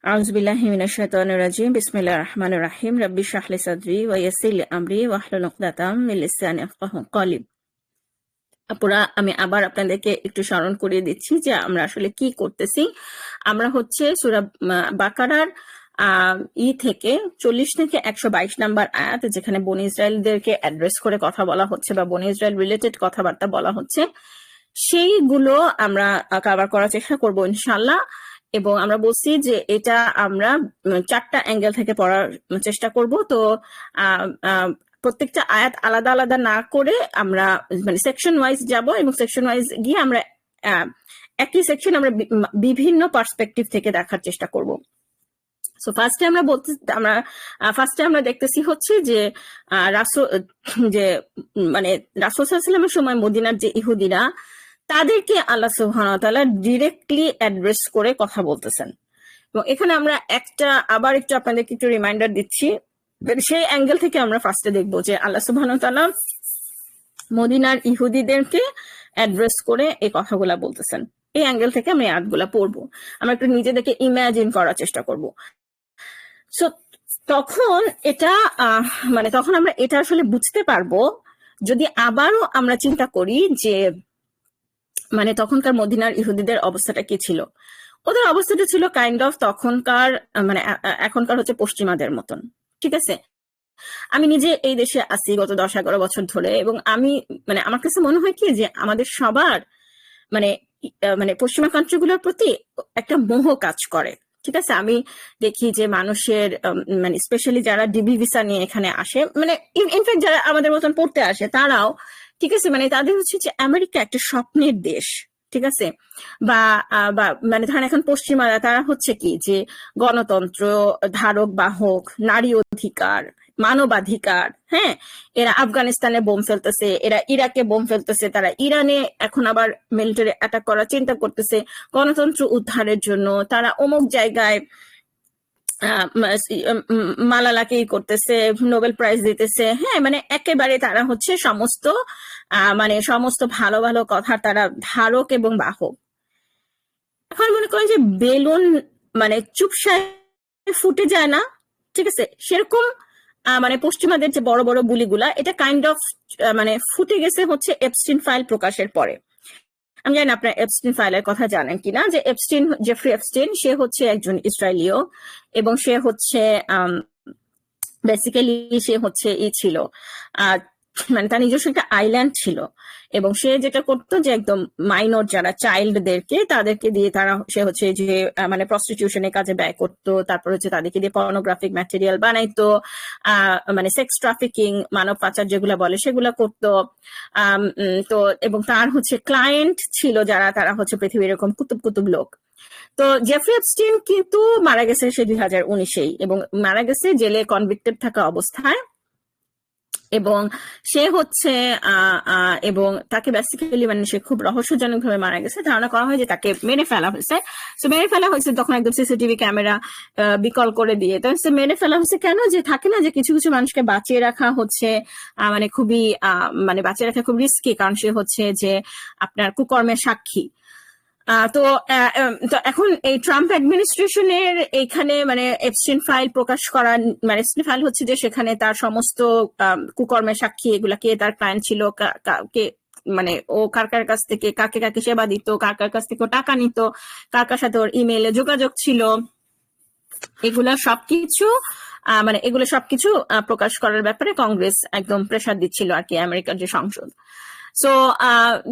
أعوذ بالله من الشيطان الرجيم بسم الله الرحمن الرحيم رب اشرح لي صدري ويسر لي أمري واحلل عقدة من لساني يفقهوا قولي। আপুরা, আমি আবার আপনাদেরকে একটু স্মরণ করিয়ে দিচ্ছি যে আমরা আসলে কি করতেছি। আমরা হচ্ছে সূরা বাকারার থেকে 40 থেকে 122 নাম্বার আয়াত, যেখানে বনি ইসরায়েলদেরকে অ্যাড্রেস করে কথা বলা হচ্ছে বা বনি ইসরায়েল রিলেটেড কথাবার্তা বলা হচ্ছে, সেইগুলো আমরা কভার করার চেষ্টা করব ইনশাআল্লাহ। এবং আমরা বলছি যে এটা আমরা 4টা অ্যাঙ্গেল থেকে পড়ার চেষ্টা করব। তো প্রত্যেকটা আয়াত আলাদা আলাদা না করে আমরা মানে সেকশন ওয়াইজ যাব, এবং সেকশন ওয়াইজ গিয়ে আমরা একই সেকশন আমরা বিভিন্ন পার্সপেক্টিভ থেকে দেখার চেষ্টা করব। সো ফার্স্টে আমরা দেখতেছি হচ্ছে যে রাসূল যে মানে রাসূল সাল্লাল্লাহু আলাইহি ওয়াসাল্লামের সময় মদিনার যে ইহুদিরা, তাদেরকে আল্লাহ সুবহানাহু ওয়া তাআলা ডিরেক্টলি অ্যাড্রেস করে কথা বলতেছেন। এবং এখানে আমরা আবার একটু আপনাদেরকে একটু রিমাইন্ডার দিচ্ছি, সেই অ্যাঙ্গেল থেকে আমরা ফার্স্টে দেখবো যে আল্লাহ সুবহানাহু ওয়া তাআলা মদিনার ইহুদিদেরকে অ্যাড্রেস করে এই কথাগুলা বলতেছেন। এই অ্যাঙ্গেল থেকে আমরা আয়াতগুলা পড়বো, আমরা একটু নিজেদেরকে ইমাজিন করার চেষ্টা করব। সো তখন তখন আমরা এটা আসলে বুঝতে পারবো যদি আবারও আমরা চিন্তা করি যে তখনকার মদিনার ইহুদিদের অবস্থাটা কি ছিল। ওদের অবস্থাটা ছিল কাইন্ড অফ তখনকার এখনকার হচ্ছে পশ্চিমাদের মতন, ঠিক আছে। আমি নিজে এই দেশে আছি গত 10-11 বছর ধরে, এবং আমি আমার কাছে মনে হয় কি যে আমাদের সবার পশ্চিমা কান্ট্রিগুলোর প্রতি একটা মোহ কাজ করে, ঠিক আছে। আমি দেখি যে মানুষের স্পেশালি যারা ডিবি ভিসা নিয়ে এখানে আসে, ইনফ্যাক্ট যারা আমাদের মতন পড়তে আসে তারাও, ঠিক আছে, তাদের হচ্ছে যে আমেরিকা একটা স্বপ্নের দেশ, ঠিক আছে। বা ধরেন এখন পশ্চিমারা তারা হচ্ছে কি যে গণতন্ত্র, ধারক বাহক, নারী অধিকার, মানবাধিকার, হ্যাঁ, এরা আফগানিস্তানে বোম ফেলতেছে, এরা ইরাকে বোম ফেলতেছে, তারা ইরানে এখন আবার মিলিটারি অ্যাটাক করার চিন্তা করতেছে গণতন্ত্র উদ্ধারের জন্য, তারা অমুক জায়গায় মালালাকে করতেছে, নোবেল প্রাইজ দিতেছে, হ্যাঁ, একেবারে তারা হচ্ছে সমস্ত ভালো ভালো কথার তারা ধারক এবং বাহক। এখন মনে করেন যে বেলুন চুপসায় ফুটে যায় না, ঠিক আছে, সেরকম পশ্চিমাদের যে বড় বড় বুলিগুলা, এটা কাইন্ড অফ ফুটে গেছে হচ্ছে এপস্টিন ফাইল প্রকাশের পরে। আমি জানি আপনার এপস্টিন ফাইলের কথা জানেন কিনা, যে জেফ্রি এপস্টিন, সে হচ্ছে একজন ইসরায়েলীয়, এবং সে হচ্ছে বেসিক্যালি সে হচ্ছে ছিল তার নিজস্ব একটা আইল্যান্ড ছিল, এবং সে যেটা করতো যে একদম মাইনর যারা চাইল্ডদেরকে তাদেরকে দিয়ে সে হচ্ছে যে প্রস্টিটিউশনের কাজে ব্যয় করতো, তারপর হচ্ছে তাদেরকে দিয়ে পর্নোগ্রাফিক ম্যাটেরিয়াল বানাইতো, সেক্স ট্রাফিকিং, মানব পাচার যেগুলা বলে সেগুলা করতো। তো এবং তার হচ্ছে ক্লায়েন্ট ছিল যারা, তারা হচ্ছে পৃথিবীর এরকম কুতুব কুতুব লোক। তো জেফ্রি এপস্টিন কিন্তু মারা গেছে সে 2019-এই, এবং মারা গেছে জেলে কনভিক্টেড থাকা অবস্থায়। এবং সে হচ্ছে এবং তাকে বেসিক্যালি সে খুব রহস্যজনক ভাবে মারা গেছে। ধারণা করা হয় যে তাকে মেরে ফেলা হয়েছে। তো মেরে ফেলা হয়েছে তখন একদম সিসিটিভি ক্যামেরা বিকল করে দিয়ে। তো মেরে ফেলা হয়েছে কেন, যে থাকে না যে কিছু কিছু মানুষকে বাঁচিয়ে রাখা হচ্ছে খুবই বাঁচিয়ে রাখা খুব রিস্কি, কারণ সে হচ্ছে যে আপনার কুকর্মের সাক্ষী। তো এখন এই ট্রাম্প অ্যাডমিনিস্ট্রেশনের এইখানে এপস্টিন ফাইল প্রকাশ করা, এপস্টিন ফাইল হচ্ছে যে সেখানে তার সমস্ত কুকর্মের সাক্ষী, এগুলাকে তার ক্লায়েন্ট ছিল, ও কার কার কাছ থেকে কাকে কাকে সেবা দিত, কার কার কাছ থেকে টাকা নিত, কার কার সাথে ওর ইমেইলে যোগাযোগ ছিল, এগুলো সবকিছু প্রকাশ করার ব্যাপারে কংগ্রেস একদম প্রেসার দিচ্ছিল আর কি, আমেরিকার যে সংসদ।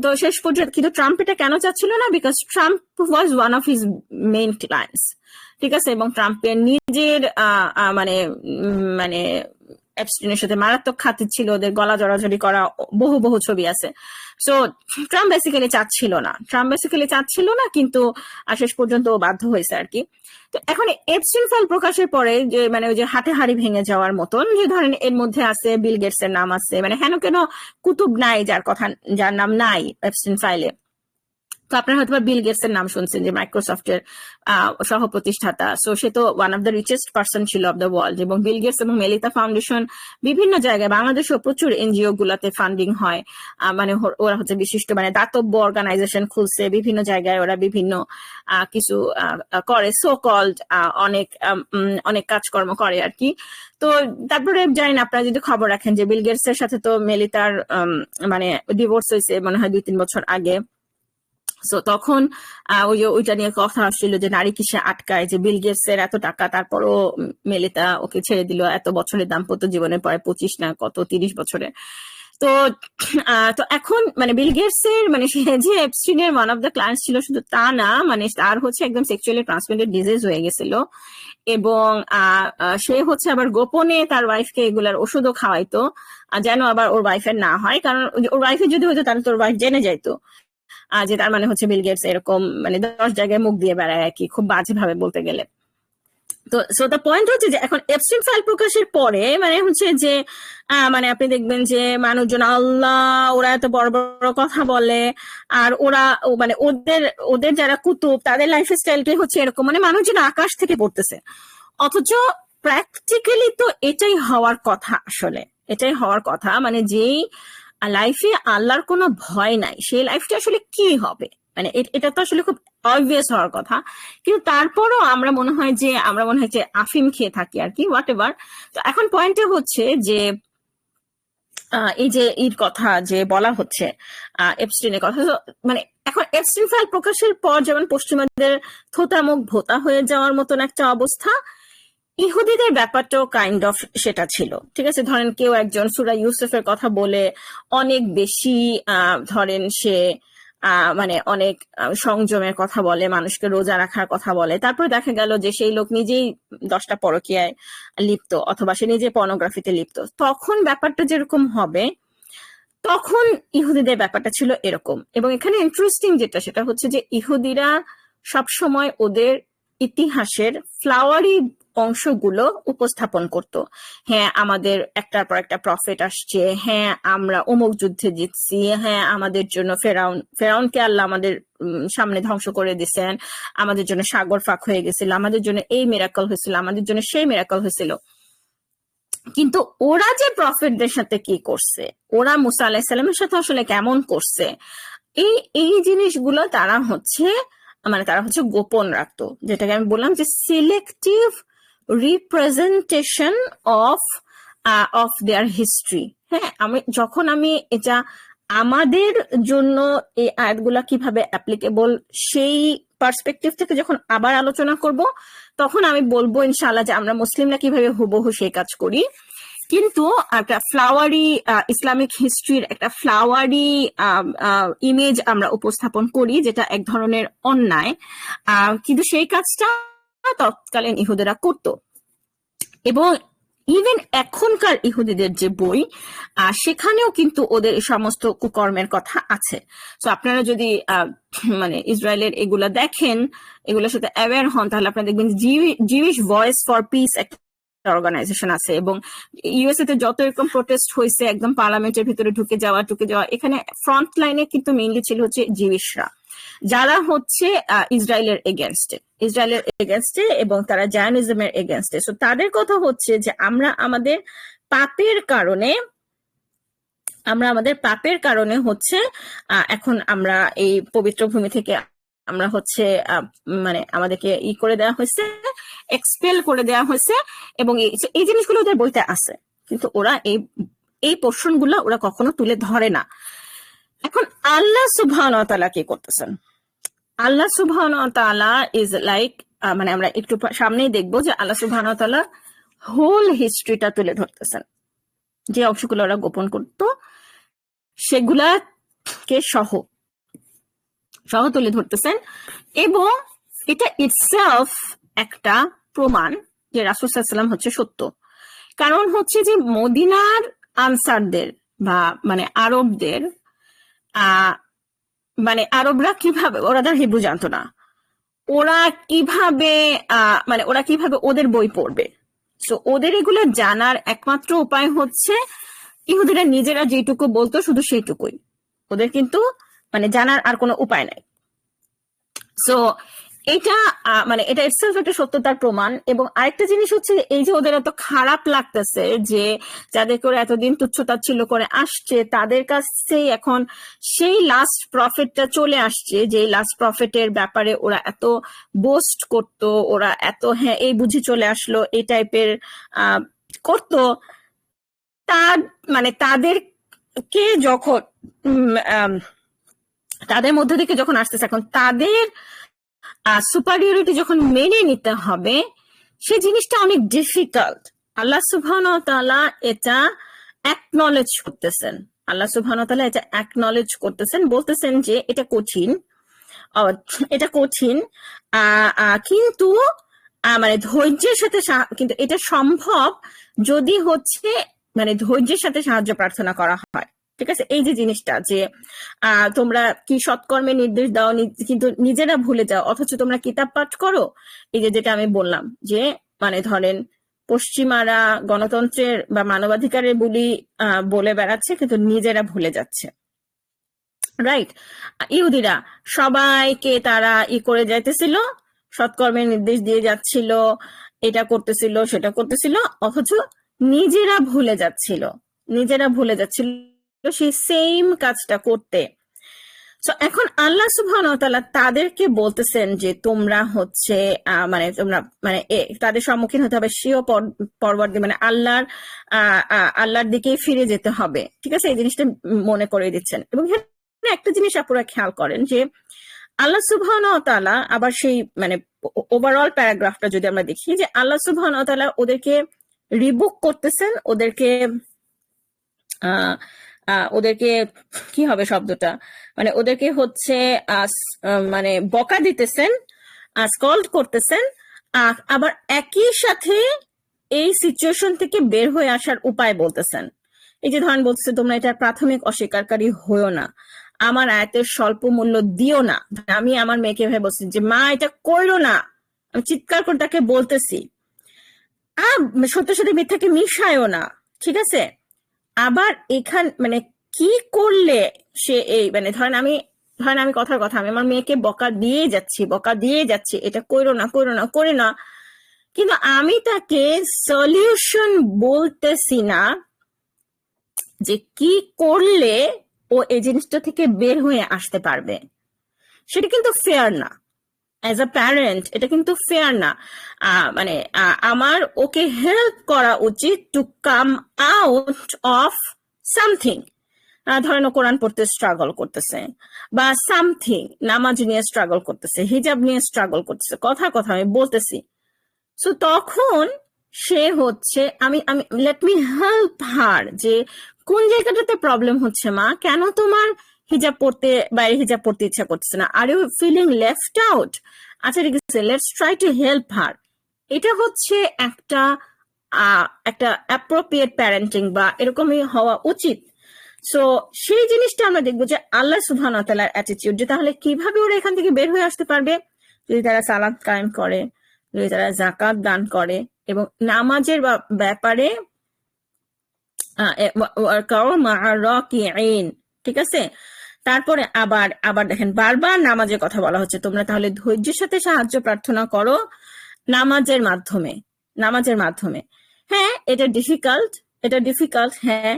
তো শেষ পর্যন্ত কিন্তু ট্রাম্প এটা কেন চাচ্ছিল না, because Trump was one of his main clients, ঠিক আছে। এবং ট্রাম্পের নিজের এপস্টিনের সাথে মারাত্মক খাতির ছিল, ওদের গলা জড়াজড়ি করা বহু বহু ছবি আছে। সো ট্রাম্প বেসিক্যালি চাচ্ছিল না, কিন্তু শেষ পর্যন্ত ও বাধ্য হয়েছে আর কি। তো এখন এপস্টিন ফাইল প্রকাশের পরে যে ওই যে হাটে হাড়ি ভেঙে যাওয়ার মতন, যে ধরেন এর মধ্যে আছে বিল গেটস এর নাম আছে, হেন কেন কুতুব নাই যার নাম নাই এপস্টিন ফাইলে। তো আপনারা হয়তো বিল গেটস এর নাম শুনছেন, যে মাইক্রোসফটের সহ প্রতিষ্ঠাতা। সো সে তো one of the richest person ছিল অফ দ্য ওয়ার্ল্ড। এবং বিল গেটস এবং মেলিতা ফাউন্ডেশন বিভিন্ন জায়গায়, বাংলাদেশেও প্রচুর এনজিও গুলাতে ফান্ডিং হয়। মানে ওরা হচ্ছে বিশিষ্ট মানে দাতব্য অর্গানাইজেশন খুলছে বিভিন্ন জায়গায়, ওরা বিভিন্ন কিছু করে, সো কল্ড অনেক অনেক কাজকর্ম করে আর কি। তো তারপরে জানি না আপনারা যদি খবর রাখেন যে বিল গেটস এর সাথে তো মেলিতার মানে ডিভোর্স হয়েছে মনে হয় 2-3 বছর আগে। সো তখন ওইটা নিয়ে কথা আসছিল যে নারী কিসে আটকায়, যে বিল গেটস এর এত টাকা তারপরও মেলিতা ওকে ছেড়ে দিল, এত বছরের দাম্পত্য জীবনের পরে 25 না কত 30 বছরে। তো তো এখন মানে বিল গেটস এর মানে সে যে এপস্টিনের ওয়ান অফ দ্য ক্লায়েন্টস ছিল শুধু তা না, মানে তার হচ্ছে একদম সেক্সুয়ালি ট্রান্সমিটেড ডিজিজ হয়ে গেছিল। এবং সে হচ্ছে আবার গোপনে তার ওয়াইফকে এগুলার ওষুধও খাওয়াইতো, যেন আবার ওর ওয়াইফের না হয়, কারণ ওর ওয়াইফের যদি হতো তাহলে তোর ওয়াইফ জেনে যাইতো যে তার মানে হচ্ছে বিল গেটস এরকম মানে 10 জায়গায় মুখ দিয়ে বেড়ায় আর কি, খুব বাজে ভাবে বলতে গেলে। তো সো দ্য পয়েন্ট হচ্ছে যে এখন এপস্টিন ফাইল প্রকাশের পরে মানে হচ্ছে যে মানে আপনি দেখবেন যে মানুষজন আল্লাহ ওরা এত বড় বড় কথা বলে, আর ওরা মানে ওদের ওদের যারা কুতুব তাদের লাইফ স্টাইলটাই হচ্ছে এরকম, মানে মানুষজন আকাশ থেকে পড়তেছে। অথচ প্র্যাকটিক্যালি তো এটাই হওয়ার কথা, আসলে এটাই হওয়ার কথা। মানে যেই লাইফে আল্লাহর কোনো ভয় নাই সেই লাইফটা আসলে কি হবে, মানে এটা তো আসলে খুব অবভিয়াস হওয়ার কথা। কিন্তু তারপরও আমরা মনে হয় যে আফিম খেয়ে থাকি আর কি, হোয়াট এভার। তো এখন পয়েন্টে হচ্ছে যে এই যে এর কথা যে বলা হচ্ছে এপস্টিনের কথা, মানে এখন এপস্টিন ফাইল প্রকাশের পর যেমন পশ্চিমাদের থোতা মুখ ভোতা হয়ে যাওয়ার মতন একটা অবস্থা, ইহুদিদের ব্যাপারটাও কাইন্ড অফ সেটা ছিল। ঠিক আছে, ধরেন কেউ একজন সূরা ইউসুফের কথা বলে অনেক বেশি ধরেন সে মানে অনেক সংযমের কথা বলে, মানুষকে রোজা রাখার কথা বলে, তারপরে দেখা গেল যে সেই লোক নিজেই 10টা পরকীয়ায় লিপ্ত অথবা সে নিজে পর্নোগ্রাফিতে লিপ্ত, তখন ব্যাপারটা যেরকম হবে তখন ইহুদিদের ব্যাপারটা ছিল এরকম। এবং এখানে ইন্টারেস্টিং যেটা সেটা হচ্ছে যে ইহুদিরা সবসময় ওদের ইতিহাসের ফ্লাওয়ারি অংশগুলো উপস্থাপন করত। হ্যাঁ, আমাদের একটার পর একটা প্রফেট আসছে, হ্যাঁ আমরা অমুক যুদ্ধে জিতছি, হ্যাঁ আমাদের জন্য ফেরাউনকে আল্লাহ আমাদের সামনে ধ্বংস করে দিয়েছেন, আমাদের জন্য সাগর ফাঁক হয়ে গেছিল, আমাদের জন্য এই মিরাকল হয়েছিল, আমাদের জন্য সেই মিরাকল হয়েছিল। কিন্তু ওরা যে প্রফেটদের সাথে কি করছে, ওরা মুসা আলাহিসাল্লামের সাথে আসলে কেমন করছে, এই জিনিসগুলো তারা হচ্ছে গোপন রাখতো, যেটাকে আমি বললাম যে selective representation of of their history. হ্যাঁ, যখন আমি এটা আমাদের জন্য এই আয়াতগুলা কিভাবে অ্যাপ্লিকেবল সেই পার্সপেক্টিভ থেকে যখন আবার আলোচনা করব, তখন আমি বলবো ইনশাআল্লাহ যে আমরা মুসলিমরা কিভাবে হুবহু সেই কাজ করি। কিন্তু একটা ফ্লাওয়ারি ইসলামিক হিস্ট্রির একটা ফ্লাওয়ারি ইমেজ আমরা উপস্থাপন করি, যেটা এক ধরনের অন্যায়। কিন্তু সেই কাজটা তৎকালীন ইহুদিরা করত। এবং ইভেন এখনকার ইহুদিদের যে বই সেখানেও কিন্তু ওদের এই সমস্ত কুকর্মের কথা আছে। তো আপনারা যদি মানে ইসরায়েলের এগুলা দেখেন, এগুলোর সাথে অ্যাওয়্যার হন, তাহলে আপনারা দেখবেন জিউইশ ভয়েস ফর পিস একটা অর্গানাইজেশন আছে। এবং ইউএসএ তে যত এরকম প্রোটেস্ট হয়েছে একদম পার্লামেন্টের ভিতরে ঢুকে যাওয়া, এখানে ফ্রন্ট লাইনে কিন্তু মেইনলি ছিল হচ্ছে জিউইশরা, যারা হচ্ছে ইসরায়েলের এগেনস্টে এবং তারা জায়নিজমের এগেনস্টে। সো তাদের কথা হচ্ছে যে আমরা আমাদের পাপের কারণে হচ্ছে এখন আমরা এই পবিত্র ভূমি থেকে আমরা হচ্ছে মানে আমাদেরকে করে দেওয়া হয়েছে, এক্সপেল করে দেওয়া হয়েছে। এবং এই জিনিসগুলো ওদের বইতে আছে, কিন্তু ওরা এই পোর্শন গুলো ওরা কখনো তুলে ধরে না। এখন আল্লাহ সুবহানাহু ওয়া তাআলা কি করতেছেন? আল্লাহ সুবহানাহু ওয়া তাআলা ইজ লাইক, মানে আমরা একটু সামনেই দেখবো যে আল্লাহ সুবহানাহু ওয়া তাআলা হোল হিস্ট্রিটা তুলে ধরতেছেন। যে অংশগুলো ওরা গোপন করত সেগুলাকে সহ তুলে ধরতেছেন। এবং এটা ইটসেলফ একটা প্রমাণ যে রাসূল সাল্লাল্লাহু আলাইহি ওয়াসাল্লাম হচ্ছে সত্য। কারণ হচ্ছে যে মদিনার আনসারদের বা মানে আরবদের মানে আরবরা কিভাবে, ওরা তার হিব্রু জানতো না, ওরা কিভাবে ওদের বই পড়বে? সো ওদের এগুলো জানার একমাত্র উপায় হচ্ছে ইহুদিরা নিজেরা যেটুকু বলতো শুধু সেইটুকুই, ওদের কিন্তু মানে জানার আর কোনো উপায় নাই। সো এটা মানে এটা ইটসেলফ একটা সত্যতার প্রমাণ। এবং আরেকটা জিনিস হচ্ছে এই যে ওদের এত খারাপ লাগতেছে যে যাদের করে এতদিন তুচ্ছতাচ্ছিল্য করে আসছে তাদের কাছেই এখন সেই লাস্ট প্রফিটটা চলে আসছে, যে লাস্ট প্রফিটের ব্যাপারে ওরা এত বোস্ট করতো, ওরা এত হ্যাঁ এই বুঝি চলে আসলো এই টাইপের করতো। তার মানে তাদেরকে যখন তাদের মধ্যে থেকে যখন আসতেছে এখন তাদের সুপারিয়রিটি যখন মেনে নিতে হবে, সেই জিনিসটা অনেক ডিফিকাল্ট। আল্লাহ সুবহানাহু ওয়া তাআলা এটা অ্যাকনলেজ করতেছেন, আল্লাহ সুবহানাহু ওয়া তাআলা এটা অ্যাকনলেজ করতেছেন, বলতেছেন যে এটা কঠিন, এটা কঠিন, কিন্তু মানে ধৈর্যের সাথে কিন্তু এটা সম্ভব যদি হচ্ছে মানে ধৈর্যের সাথে সাহায্য প্রার্থনা করা হয়। ঠিক আছে, এই যে জিনিসটা যে তোমরা কি সৎকর্মে নির্দেশ দাও কিন্তু নিজেরা ভুলে যাও, অথচ তোমরা কিতাব পাঠ করো। এই যে যেটা আমি বললাম যে মানে ধরেন পশ্চিমারা গণতন্ত্রের বা মানবাধিকারের বলি বলে বেড়াচ্ছে কিন্তু নিজেরা ভুলে যাচ্ছে, রাইট? ইহুদিরা সবাইকে তারা করে যাইতেছিল, সৎকর্মের নির্দেশ দিয়ে যাচ্ছিল, এটা করতেছিল সেটা করতেছিল, অথচ নিজেরা ভুলে যাচ্ছিল, নিজেরা ভুলে যাচ্ছিল সেই সেম কাজটা করতে। তো এখন আল্লাহ সুবহানাহু ওয়া তাআলা তাদেরকে বলতেছেন যে তোমরা হচ্ছে মানে তোমরা মানে তাদের সম্মুখীন হতে হবে স্বীয় পরবর্তী মানে আল্লাহর দিকেই ফিরে যেতে হবে। ঠিক আছে, এই জিনিসটা মনে করে দিচ্ছেন। এবং একটা জিনিস আপনারা খেয়াল করেন যে আল্লাহ সুবহানাহু ওয়া তাআলা আবার সেই মানে ওভারঅল প্যারাগ্রাফটা যদি আমরা দেখি যে আল্লাহ সুবহানাহু ওয়া তাআলা ওদেরকে রিবুক করতেছেন, ওদেরকে কি হবে শব্দটা মানে ওদেরকে হচ্ছে মানে বকা দিতেছেন, স্কল্ড করতেছেন, আবার একই সাথে এই সিচুয়েশন থেকে বের হয়ে আসার উপায় বলতেছেন। এই যে ধরেন বলতেছে তোমরা এটার প্রাথমিক অস্বীকারী হয়েও না, আমার আয়াতের স্বল্প মূল্য দিও না। আমি আমার মেয়েকে ভেবে বলছি যে মা এটা করলো না, আমি চিৎকার করে তাকে বলতেছি, সত্যের সাথে মিথ্যাকে মিশায়ও না। ঠিক আছে, আবার এখান মানে কি করলে সে এই মানে ধরেন আমি কথার কথা আমি আমার মেয়েকে বকা দিয়ে যাচ্ছি এটা কইরো না করে না, কিন্তু আমি তাকে সলিউশন বলতেছি না যে কি করলে ও এই জিনিসটা থেকে বের হয়ে আসতে পারবে। সেটা কিন্তু ফেয়ার না, অ্যাজ আ প্যারেন্ট এটা কিন্তু ফেয়ার না। মানে আমার ওকে হেল্প করা উচিত to come out of something. ধরেন ও কোরআন পড়তে স্ট্রাগল করতেছে বা সামথিং, নামাজ নিয়ে স্ট্রাগল করতেছে, হিজাব নিয়ে স্ট্রাগল করতেছে, কথা আমি বলতেছি। সো তখন সে হচ্ছে আমি লেট মি হেল্প হার যে কোন জায়গাটাতে প্রবলেম হচ্ছে মা, কেন তোমার বাইরে হিজাব পড়তে ইচ্ছা করতেছে না, are you feeling left out? আচ্ছা ঠিক আছে, let's try to help her. এটা হচ্ছে একটা অ্যাপ্রোপ্রিয়েট প্যারেন্টিং বা এরকমই হওয়া উচিত। সো সেই জিনিসটা আমরা দেখবো যে আল্লাহ সুবহানাহু ওয়া তাআলার অ্যাটিটিউড, যে তাহলে কিভাবে ওরা এখান থেকে বের হয়ে আসতে পারবে, যদি তারা সালাত কায়েম করে, যদি তারা যাকাত দান করে এবং নামাজের ব্যাপারে ঠিক আছে। তারপরে আবার দেখেন বারবার নামাজের কথা বলা হচ্ছে, তোমরা তাহলে ধৈর্যের সাথে সাহায্য প্রার্থনা করো নামাজের মাধ্যমে। হ্যাঁ এটা ডিফিকাল্ট, হ্যাঁ,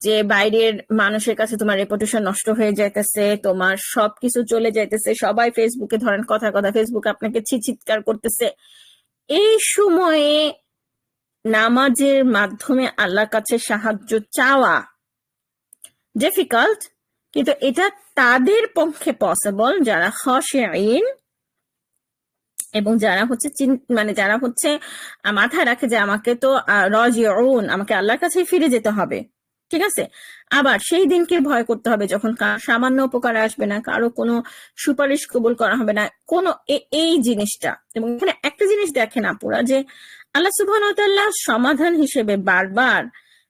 যে বাইরের মানুষের কাছে তোমার রেপুটেশন নষ্ট হয়ে যাইতেছে, তোমার সবকিছু চলে যাইতেছে, সবাই ফেসবুকে ধরেন কথা ফেসবুকে আপনাকে চিৎকার করতেছে, এই সময়ে নামাজের মাধ্যমে আল্লাহর কাছে সাহায্য চাওয়া ডিফিকাল্ট, কিন্তু এটা তাদের পক্ষে পসিবল যারা খাশিঈন এবং যারা হচ্ছে মানে যারা হচ্ছে মাথায় রাখে যে আমাকে তো রাজিউন, আমাকে আল্লাহর কাছে ফিরে যেতে হবে। ঠিক আছে, আবার সেই দিনকে ভয় করতে হবে যখন সামান্য উপকার আসবে না, কারো কোনো সুপারিশ কবুল করা হবে না, কোনো এই জিনিসটা। এবং এখানে একটা জিনিস দেখেন আপুরা, যে আল্লাহ সুবহানাহু ওয়া তাআলা সমাধান হিসেবে বারবার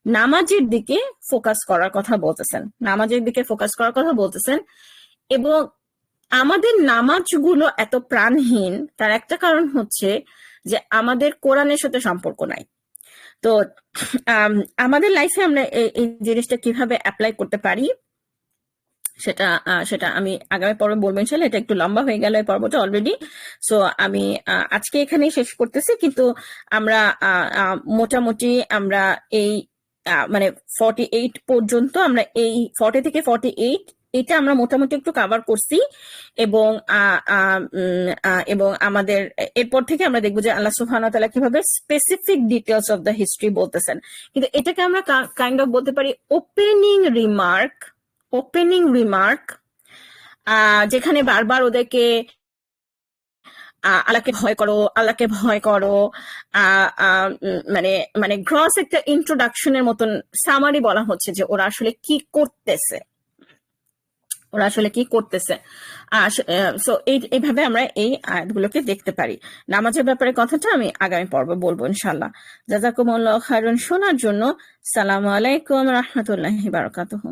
নামাজের দিকে ফোকাস করার কথা বলতেছেন। এবং আমাদের নামাজগুলো এত প্রাণহীন তার একটা কারণ হচ্ছে যে আমাদের কোরআনের সাথে সম্পর্ক নাই। তো আমাদের লাইফে আমরা এই জিনিসটা কিভাবে অ্যাপ্লাই করতে পারি, সেটা আমি আগামী পর্বে বলবো ইনশাল্লাহ। এটা একটু লম্বা হয়ে গেল এই পর্বটা অলরেডি। সো আমি আজকে এখানেই শেষ করতেছি, কিন্তু আমরা মোটামুটি আমরা এই মানে 48 পর্যন্ত, আমরা এই 40 থেকে 48 এটা আমরা মোটামুটি একটু কাভার করছি। এবং এবং আমাদের এরপর থেকে আমরা দেখবো যে আল্লাহ সুবহানাহু ওয়া তাআলা কিভাবে specific details of the history বলতেছেন। কিন্তু এটাকে আমরা কাইন্ড অফ বলতে পারি ওপেনিং রিমার্ক, যেখানে বারবার ওদেরকে আল্লাহকে ভয় করো, মানে মানে গ্রস একটা ইন্ট্রোডাকশনের মতন সামারি বলা হচ্ছে যে ওরা আসলে কি করতেছে। সো এইভাবে আমরা এই আয়াতগুলোকে দেখতে পারি। নামাজের ব্যাপারে কথাটা আমি আগামী পর্বে বলবো ইনশাল্লাহ। জাযাকুমুল্লাহু খায়রান শোনার জন্য। সালামু আলাইকুম রাহমাতুল্লাহি বারাকাতুহু।